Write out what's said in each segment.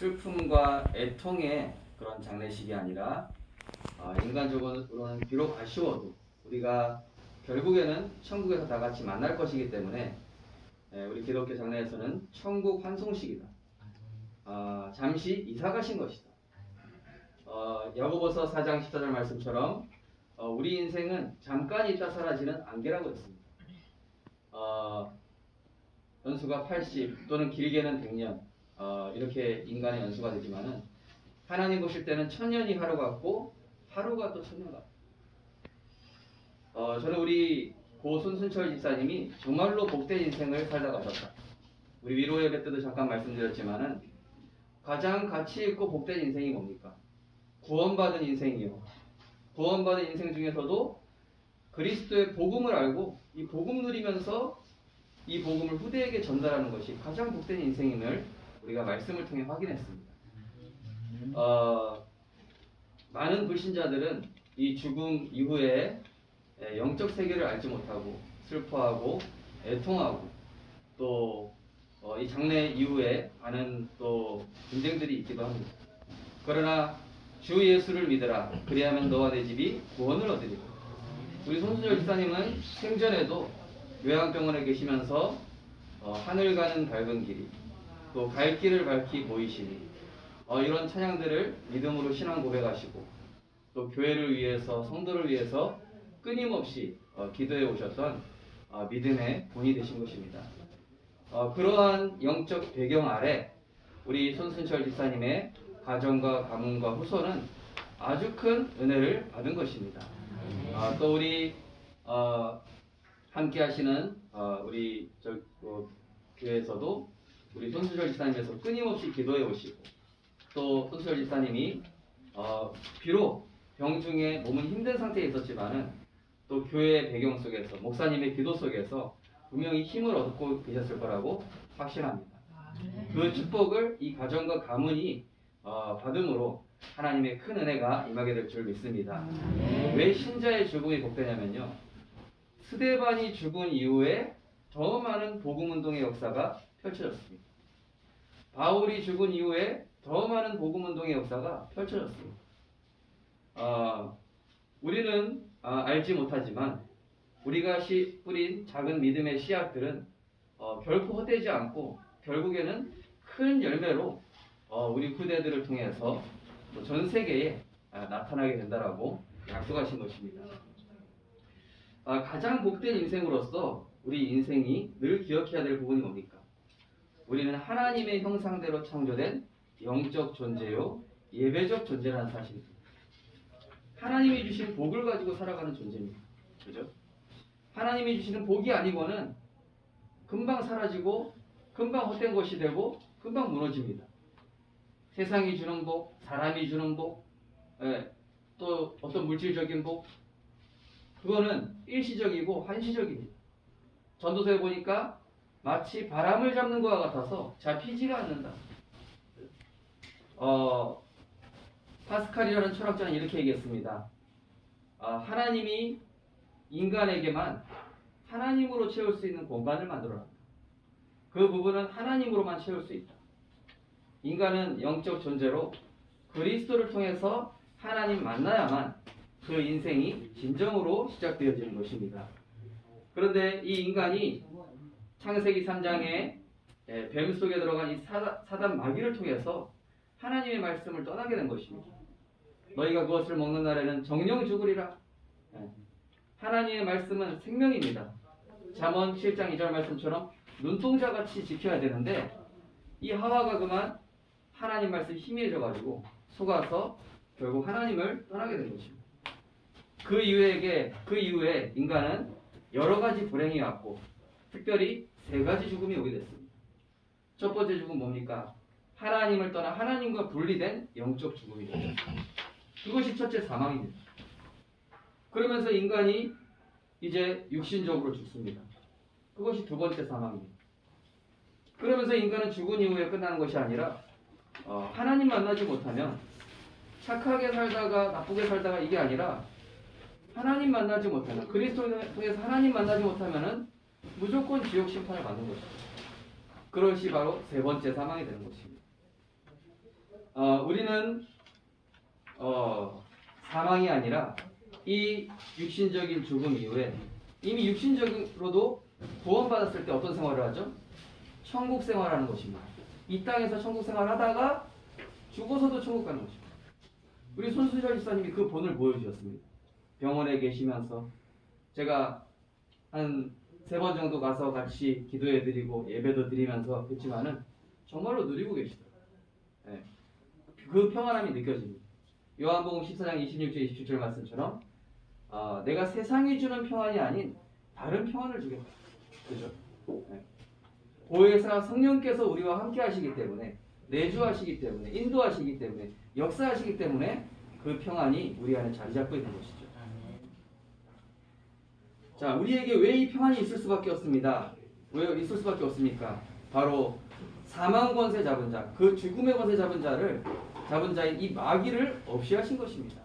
슬픔과 애통의 그런 장례식이 아니라 인간적으로는 비록 아쉬워도 우리가 결국에는 천국에서 다 같이 만날 것이기 때문에 우리 기독교 장례에서는 천국 환송식이다. 잠시 이사 가신 것이다. 야고보서 4장 14절 말씀처럼 우리 인생은 잠깐 있다 사라지는 안개라고 했습니다. 연수가 80 또는 길게는 100년 이렇게 인간의 연수가 되지만은 하나님 보실 때는 1000년이 하루 같고 하루가 또 1000년 같고 저는 우리 고 손순철 집사님이 정말로 복된 인생을 살다 가셨다. 우리 위로 예배 때도 잠깐 말씀드렸지만은 가장 가치 있고 복된 인생이 뭡니까? 구원받은 인생이요. 구원받은 인생 중에서도 그리스도의 복음을 알고 이 복음 누리면서 이 복음을 후대에게 전달하는 것이 가장 복된 인생임을 우리가 말씀을 통해 확인했습니다. 많은 불신자들은 이 죽음 이후에 영적 세계를 알지 못하고 슬퍼하고 애통하고 또 이 장례 이후에 많은 또 분쟁들이 있기도 합니다. 그러나 주 예수를 믿으라 그리하면 너와 내 집이 구원을 얻으리라. 우리 손순철 집사님은 생전에도 요양병원에 계시면서 하늘 가는 밝은 길이 또 갈 길을 밝히 보이시니 이런 찬양들을 믿음으로 신앙 고백하시고 또 교회를 위해서 성도를 위해서 끊임없이 기도해 오셨던 믿음의 본이 되신 것입니다. 그러한 영적 배경 아래 우리 손순철 집사님의 가정과 가문과 후손은 아주 큰 은혜를 받은 것입니다. 또 우리 함께 하시는 우리 교회에서도 우리 손순철 집사님께서 끊임없이 기도해 오시고 또 손순철 집사님이 비록 병중에 몸은 힘든 상태에 있었지만은 또 교회의 배경 속에서 목사님의 기도 속에서 분명히 힘을 얻고 계셨을 거라고 확신합니다. 그 축복을 이 가정과 가문이 받음으로 하나님의 큰 은혜가 임하게 될 줄 믿습니다. 왜 신자의 죽음이 복되냐면요, 스데반이 죽은 이후에 더 많은 복음운동의 역사가 펼쳐졌습니다. 바울이 죽은 이후에 더 많은 복음운동의 역사가 펼쳐졌습니다. 우리는 알지 못하지만 우리가 뿌린 작은 믿음의 씨앗들은 결코 헛되지 않고 결국에는 큰 열매로 우리 후대들을 통해서 전 세계에 나타나게 된다라고 약속하신 것입니다. 가장 복된 인생으로서 우리 인생이 늘 기억해야 될 부분이 뭡니까? 우리는 하나님의 형상대로 창조된 영적 존재요 예배적 존재라는 사실입니다. 하나님이 주신 복을 가지고 살아가는 존재입니다. 그죠? 하나님이 주시는 복이 아니고는 금방 사라지고 금방 헛된 것이 되고 금방 무너집니다. 세상이 주는 복, 사람이 주는 복, 또 어떤 물질적인 복, 그거는 일시적이고 한시적입니다. 전도서에 보니까 마치 바람을 잡는 것과 같아서 잡히지가 않는다. 파스칼이라는 철학자는 이렇게 얘기했습니다. 하나님이 인간에게만 하나님으로 채울 수 있는 공간을 만들어놨다. 그 부분은 하나님으로만 채울 수 있다. 인간은 영적 존재로 그리스도를 통해서 하나님 만나야만 그 인생이 진정으로 시작되어지는 것입니다. 그런데 이 인간이 창세기 3장에 뱀 속에 들어간 이 사단 마귀를 통해서 하나님의 말씀을 떠나게 된 것입니다. 너희가 그것을 먹는 날에는 정령 죽으리라. 하나님의 말씀은 생명입니다. 잠언 7장 2절 말씀처럼 눈동자같이 지켜야 되는데 이 하와가 그만 하나님 말씀 희미해져 가지고 속아서 결국 하나님을 떠나게 된 것입니다. 그 이후에 인간은 여러 가지 불행이 왔고 특별히 3가지 죽음이 오게 됐습니다. 첫 번째 죽음 뭡니까? 하나님을 떠나 하나님과 분리된 영적 죽음이죠. 그것이 첫째 사망입니다. 그러면서 인간이 이제 육신적으로 죽습니다. 그것이 두 번째 사망입니다. 그러면서 인간은 죽은 이후에 끝나는 것이 아니라 하나님 만나지 못하면 착하게 살다가 나쁘게 살다가 이게 아니라 하나님 만나지 못하면 그리스도를 통해서 하나님 만나지 못하면은 무조건 지옥 심판을 받는 것입니다. 그것이 바로 세 번째 사망이 되는 것입니다. 우리는 사망이 아니라 이 육신적인 죽음 이후에 이미 육신적으로도 구원받았을 때 어떤 생활을 하죠? 천국 생활하는 것입니다. 이 땅에서 천국 생활하다가 죽어서도 천국 가는 것입니다. 우리 손수철 집사님이 그 본을 보여주셨습니다. 병원에 계시면서 제가 한 3번 정도 가서 같이 기도해드리고 예배도 드리면서 했지만은 정말로 누리고 계시더라고요. 네. 그 평안함이 느껴집니다. 요한복음 14장 26절 27절 말씀처럼 내가 세상이 주는 평안이 아닌 다른 평안을 주겠다. 그죠? 네. 보혜사 성령께서 우리와 함께 하시기 때문에 내주하시기 때문에 인도하시기 때문에 역사하시기 때문에 그 평안이 우리 안에 자리 잡고 있는 것이죠. 자, 우리에게 왜 이 평안이 있을 수밖에 없습니다. 왜 있을 수밖에 없습니까? 바로 사망 권세 잡은 자, 그 죽음의 권세 잡은 자인 이 마귀를 없이 하신 것입니다.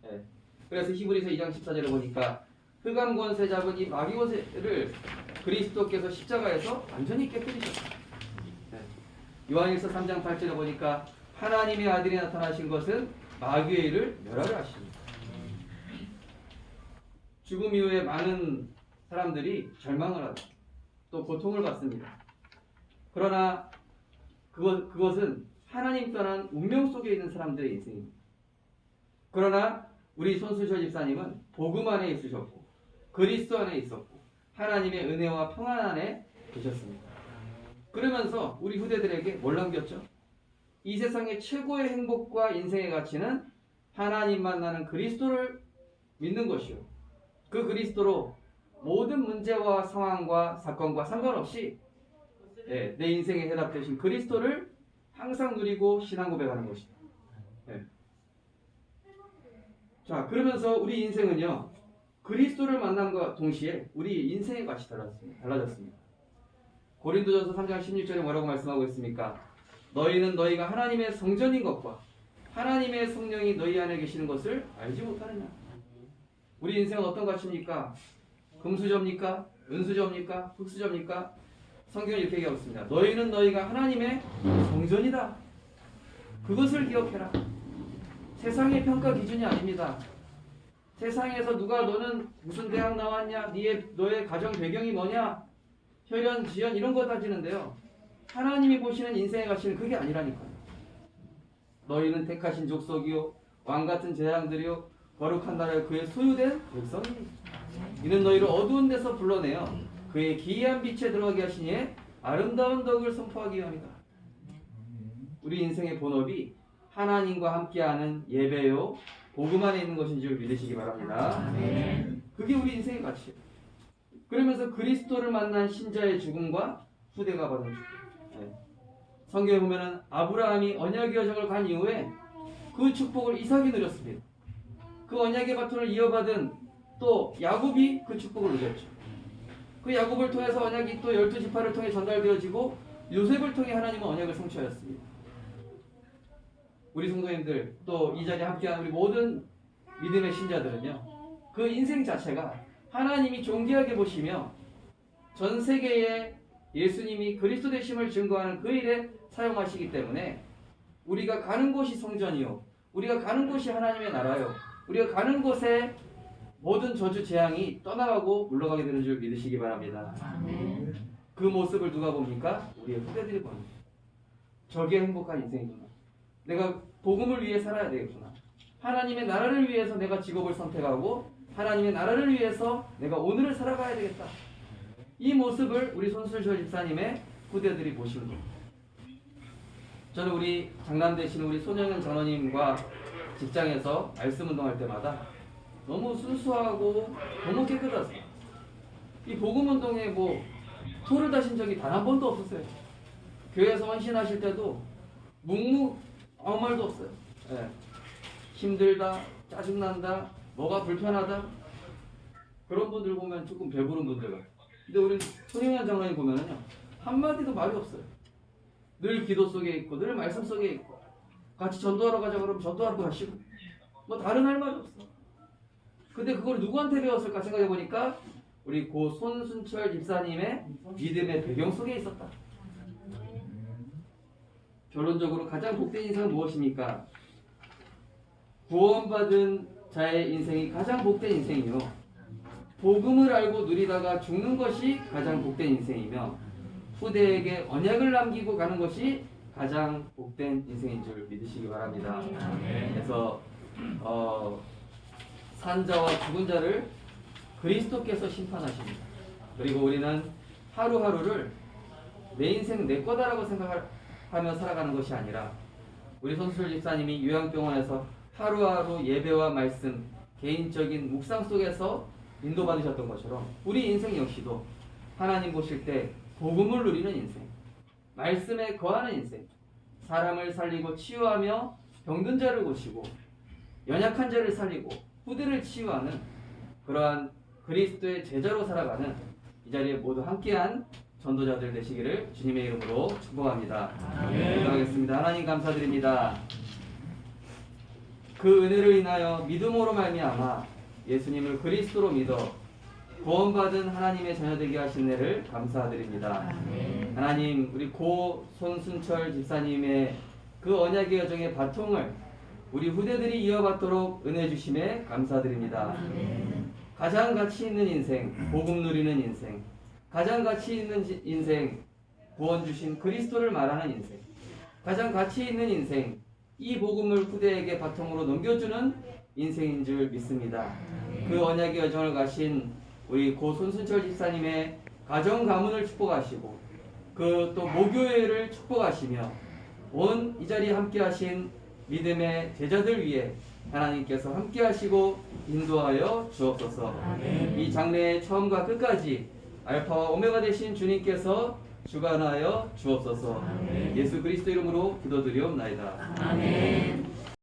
네. 그래서 히브리서 2장 14절을 보니까 흑암 권세 잡은 이 마귀 권세를 그리스도께서 십자가에서 완전히 깨뜨리셨다. 네. 요한일서 3장 8절에 보니까 하나님의 아들이 나타나신 것은 마귀의 일을 멸하려 하십니다. 죽음 이후에 많은 사람들이 절망을 하고 또 고통을 받습니다. 그러나 그것은 하나님 떠난 운명 속에 있는 사람들의 인생입니다. 그러나 우리 손수철 집사님은 복음 안에 있으셨고 그리스도 안에 있었고 하나님의 은혜와 평안 안에 계셨습니다. 그러면서 우리 후대들에게 뭘 남겼죠? 이 세상의 최고의 행복과 인생의 가치는 하나님 만나는 그리스도를 믿는 것이요. 그 그리스도로 모든 문제와 상황과 사건과 상관없이 내 인생에 해답되신 그리스도를 항상 누리고 신앙 고백하는 것이다. 네. 자, 그러면서 우리 인생은요, 그리스도를 만남과 동시에 우리 인생의 가치 달라졌습니다. 고린도전서 3장 16절에 뭐라고 말씀하고 있습니까? 너희는 너희가 하나님의 성전인 것과 하나님의 성령이 너희 안에 계시는 것을 알지 못하느냐? 우리 인생은 어떤 가치입니까? 금수저입니까? 은수저입니까? 흙수저입니까? 성경은 이렇게 얘기하고 있습니다. 너희는 너희가 하나님의 성전이다. 그것을 기억해라. 세상의 평가 기준이 아닙니다. 세상에서 누가 너는 무슨 대학 나왔냐? 너의 가정 배경이 뭐냐? 혈연, 지연 이런 거 따지는데요. 하나님이 보시는 인생의 가치는 그게 아니라니까요. 너희는 택하신 족속이요 왕같은 제사장들이요 거룩한 나라에 그의 소유된 백성이니 이는 너희를 어두운 데서 불러내어 그의 기이한 빛에 들어가게 하시니 아름다운 덕을 선포하기 위함이다. 우리 인생의 본업이 하나님과 함께하는 예배요 복음 안에 있는 것인 줄 믿으시기 바랍니다. 그게 우리 인생의 가치예요. 그러면서 그리스도를 만난 신자의 죽음과 후대가 받은 죽음. 성경에 보면은 아브라함이 언약의 여정을 간 이후에 그 축복을 이삭이 누렸습니다. 그 언약의 바톤을 이어받은 또 야곱이 그 축복을 누렸죠. 그 야곱을 통해서 언약이 또 12지파를 통해 전달되어지고 요셉을 통해 하나님은 언약을 성취하였습니다. 우리 성도님들 또 이 자리에 함께한 우리 모든 믿음의 신자들은요, 그 인생 자체가 하나님이 존귀하게 보시며 전 세계에 예수님이 그리스도 되심을 증거하는 그 일에 사용하시기 때문에 우리가 가는 곳이 성전이요, 우리가 가는 곳이 하나님의 나라요, 우리가 가는 곳에 모든 저주 재앙이 떠나가고 물러가게 되는 줄 믿으시기 바랍니다. 그 모습을 누가 봅니까? 우리의 후대들이 봅니다. 저게 행복한 인생이구나. 내가 복음을 위해 살아야 되겠구나. 하나님의 나라를 위해서 내가 직업을 선택하고 하나님의 나라를 위해서 내가 오늘을 살아가야 되겠다. 이 모습을 우리 손수철 집사님의 후대들이 보시는 겁니다. 저는 우리 장남 되시는 우리 손영현 장로님과 직장에서 말씀 운동할 때마다 너무 순수하고 너무 깨끗하세요. 이 복음 운동에 뭐 토를 다신 적이 단 한 번도 없었어요. 교회에서 헌신하실 때도 아무 말도 없어요. 예. 힘들다, 짜증난다, 뭐가 불편하다 그런 분들 보면 조금 배부른 분들 같아요. 근데 우리 손영현 장로님 보면은요, 한마디도 말이 없어요. 늘 기도 속에 있고 늘 말씀 속에 있고 같이 전도하러 가자 그러면 전도하러 가시고 뭐 다른 할 말이 없어. 근데 그걸 누구한테 배웠을까 생각해 보니까 우리 고 손순철 집사님의 믿음의 배경 속에 있었다. 결론적으로 가장 복된 인생은 무엇입니까? 구원받은 자의 인생이 가장 복된 인생이요. 복음을 알고 누리다가 죽는 것이 가장 복된 인생이며 후대에게 언약을 남기고 가는 것이 가장 복된 인생인 줄 믿으시기 바랍니다. 그래서 산자와 죽은 자를 그리스도께서 심판하십니다. 그리고 우리는 하루하루를 내 인생 내 거다라고 생각하며 살아가는 것이 아니라 우리 손수철 집사님이 요양병원에서 하루하루 예배와 말씀, 개인적인 묵상 속에서 인도받으셨던 것처럼 우리 인생 역시도 하나님 보실 때 복음을 누리는 인생, 말씀에 거하는 인생, 사람을 살리고 치유하며 병든 자를 고치고 연약한 자를 살리고 후대를 치유하는 그러한 그리스도의 제자로 살아가는 이 자리에 모두 함께한 전도자들 되시기를 주님의 이름으로 축복합니다. 기도하겠습니다. 하나님 감사드립니다. 그 은혜를 인하여 믿음으로 말미암아 예수님을 그리스도로 믿어 구원받은 하나님의 자녀 되게 하신 은혜를 감사드립니다. 하나님, 우리 고 손순철 집사님의 그 언약의 여정의 바통을 우리 후대들이 이어받도록 은혜 주심에 감사드립니다. 가장 가치 있는 인생, 복음 누리는 인생, 가장 가치 있는 인생, 구원 주신 그리스도를 말하는 인생, 가장 가치 있는 인생, 이 복음을 후대에게 바통으로 넘겨주는 인생인 줄 믿습니다. 그 언약의 여정을 가신 우리 고 손순철 집사님의 가정 가문을 축복하시고 그 또 모교회를 축복하시며 온 이 자리에 함께하신 믿음의 제자들 위해 하나님께서 함께하시고 인도하여 주옵소서. 이 장래의 처음과 끝까지 알파와 오메가 되신 주님께서 주관하여 주옵소서. 예수 그리스도 이름으로 기도드리옵나이다. 아멘.